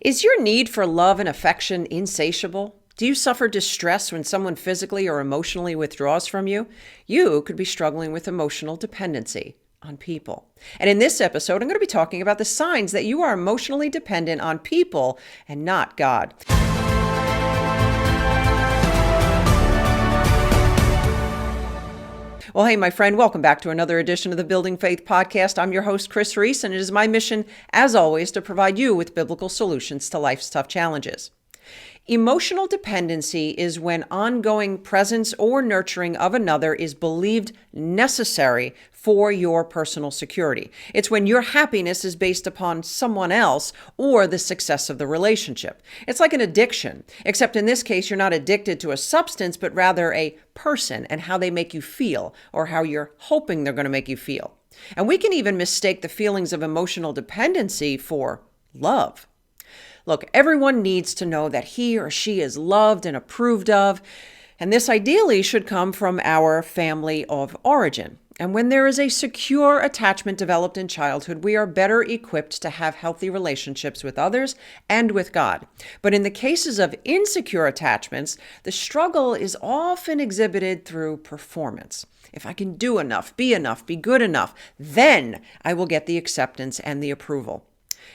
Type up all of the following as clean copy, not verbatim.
Is your need for love and affection insatiable? Do you suffer distress when someone physically or emotionally withdraws from you? You could be struggling with emotional dependency on people. And in this episode, I'm going to be talking about the signs that you are emotionally dependent on people and not God. Well, hey, my friend, welcome back to another edition of the Building Faith podcast. I'm your host, Kris Reece, and it is my mission, as always, to provide you with biblical solutions to life's tough challenges. Emotional dependency is when ongoing presence or nurturing of another is believed necessary for your personal security. It's when your happiness is based upon someone else or the success of the relationship. It's like an addiction, except in this case, you're not addicted to a substance, but rather a person and how they make you feel or how you're hoping they're going to make you feel. And we can even mistake the feelings of emotional dependency for love. Look, everyone needs to know that he or she is loved and approved of, and this ideally should come from our family of origin. And when there is a secure attachment developed in childhood, we are better equipped to have healthy relationships with others and with God. But in the cases of insecure attachments, the struggle is often exhibited through performance. If I can do enough, be good enough, then I will get the acceptance and the approval.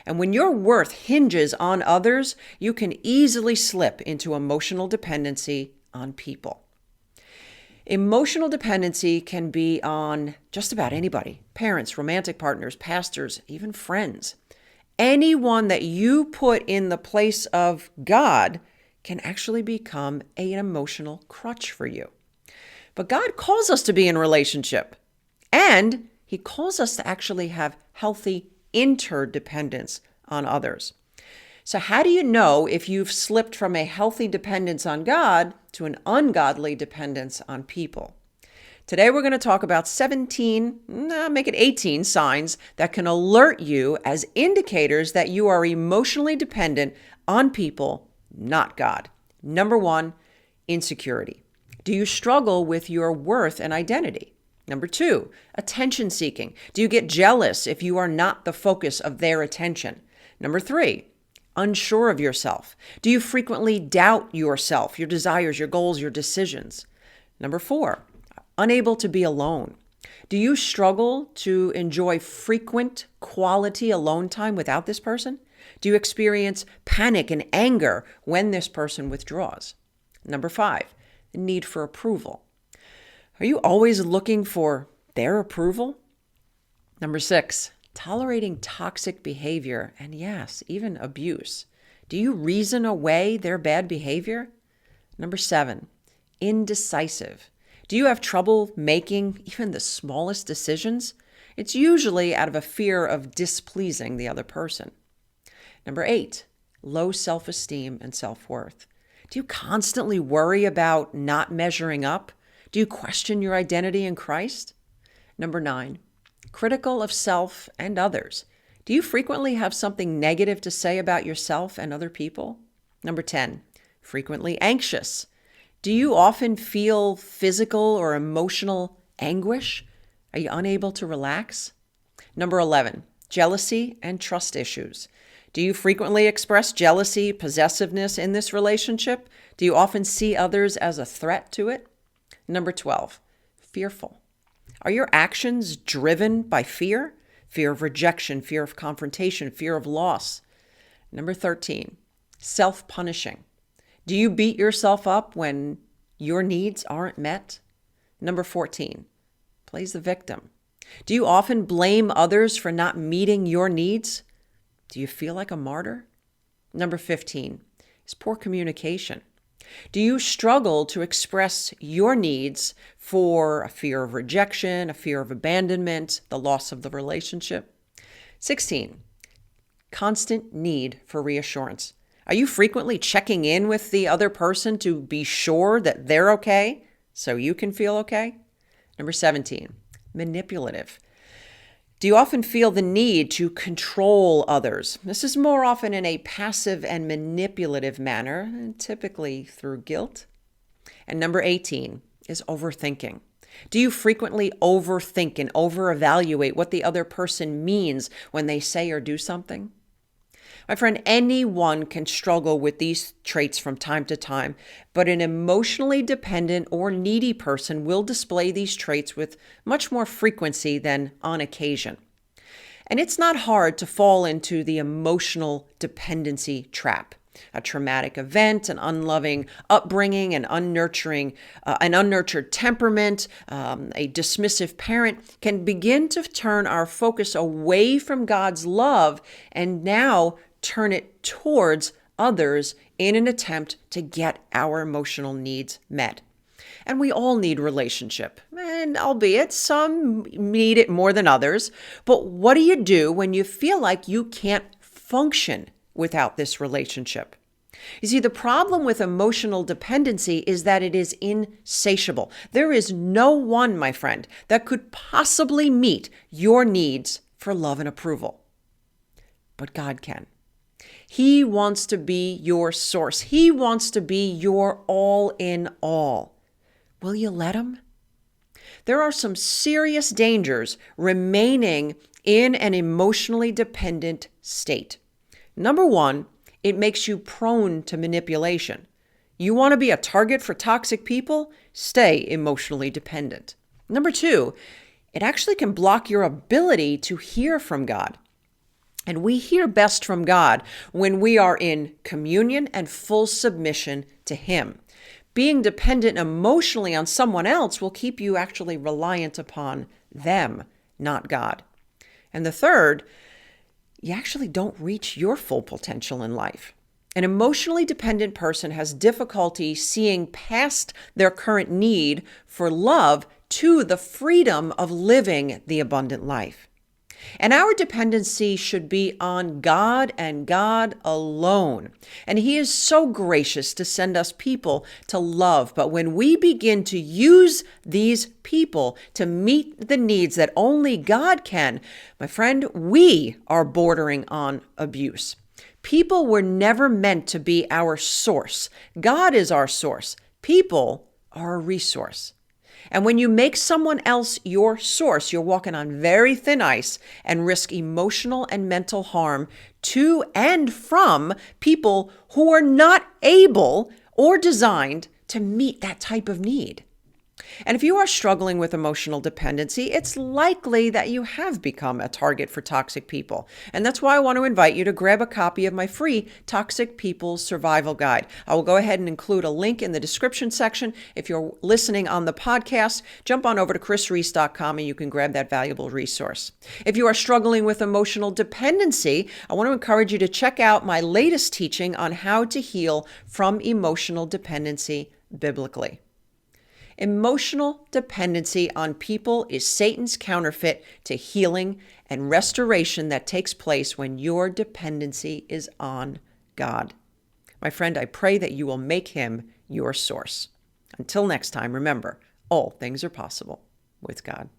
And when your worth hinges on others, you can easily slip into emotional dependency on people. Emotional dependency can be on just about anybody: parents, romantic partners, pastors, even friends. Anyone that you put in the place of God can actually become an emotional crutch for you. But God calls us to be in relationship, and He calls us to actually have healthy interdependence on others. So how do you know if you've slipped from a healthy dependence on God to an ungodly dependence on people? Today we're going to talk about 18 signs that can alert you as indicators that you are emotionally dependent on people, not God. Number 1, insecurity. Do you struggle with your worth and identity? Number 2, attention seeking. Do you get jealous if you are not the focus of their attention? Number 3, unsure of yourself. Do you frequently doubt yourself, your desires, your goals, your decisions? Number 4, unable to be alone. Do you struggle to enjoy frequent quality alone time without this person? Do you experience panic and anger when this person withdraws? Number 5, the need for approval. Are you always looking for their approval? Number 6, tolerating toxic behavior and yes, even abuse. Do you reason away their bad behavior? Number 7, indecisive. Do you have trouble making even the smallest decisions? It's usually out of a fear of displeasing the other person. Number 8, low self-esteem and self-worth. Do you constantly worry about not measuring up? Do you question your identity in Christ? Number 9, critical of self and others. Do you frequently have something negative to say about yourself and other people? Number 10, frequently anxious. Do you often feel physical or emotional anguish? Are you unable to relax? Number 11, jealousy and trust issues. Do you frequently express jealousy, possessiveness in this relationship? Do you often see others as a threat to it? Number 12, fearful. Are your actions driven by fear? Fear of rejection, fear of confrontation, fear of loss. Number 13, self-punishing. Do you beat yourself up when your needs aren't met? Number 14, plays the victim. Do you often blame others for not meeting your needs? Do you feel like a martyr? Number 15 is poor communication. Do you struggle to express your needs for a fear of rejection, a fear of abandonment, the loss of the relationship? 16, constant need for reassurance. Are you frequently checking in with the other person to be sure that they're okay so you can feel okay? Number 17, manipulative. Do you often feel the need to control others? This is more often in a passive and manipulative manner, typically through guilt. And number 18 is overthinking. Do you frequently overthink and overevaluate what the other person means when they say or do something? My friend, anyone can struggle with these traits from time to time, but an emotionally dependent or needy person will display these traits with much more frequency than on occasion. And it's not hard to fall into the emotional dependency trap. A traumatic event, an unloving upbringing, an unnurtured temperament, a dismissive parent can begin to turn our focus away from God's love and now turn it towards others in an attempt to get our emotional needs met. And we all need relationship, and albeit some need it more than others. But what do you do when you feel like you can't function without this relationship? You see, the problem with emotional dependency is that it is insatiable. There is no one, my friend, that could possibly meet your needs for love and approval. But God can. He wants to be your source. He wants to be your all in all. Will you let him? There are some serious dangers remaining in an emotionally dependent state. Number one, it makes you prone to manipulation. You want to be a target for toxic people? Stay emotionally dependent. Number two, it actually can block your ability to hear from God. And we hear best from God when we are in communion and full submission to Him. Being dependent emotionally on someone else will keep you actually reliant upon them, not God. And the third, you actually don't reach your full potential in life. An emotionally dependent person has difficulty seeing past their current need for love to the freedom of living the abundant life. And our dependency should be on God and God alone. And He is so gracious to send us people to love. But when we begin to use these people to meet the needs that only God can, my friend, we are bordering on abuse. People were never meant to be our source. God is our source. People are a resource. And when you make someone else your source, you're walking on very thin ice and risk emotional and mental harm to and from people who are not able or designed to meet that type of need. And if you are struggling with emotional dependency, it's likely that you have become a target for toxic people. And that's why I want to invite you to grab a copy of my free Toxic People's Survival Guide. I will go ahead and include a link in the description section. If you're listening on the podcast, jump on over to krisreece.com and you can grab that valuable resource. If you are struggling with emotional dependency, I want to encourage you to check out my latest teaching on how to heal from emotional dependency biblically. Emotional dependency on people is Satan's counterfeit to healing and restoration that takes place when your dependency is on God. My friend, I pray that you will make Him your source. Until next time, remember, all things are possible with God.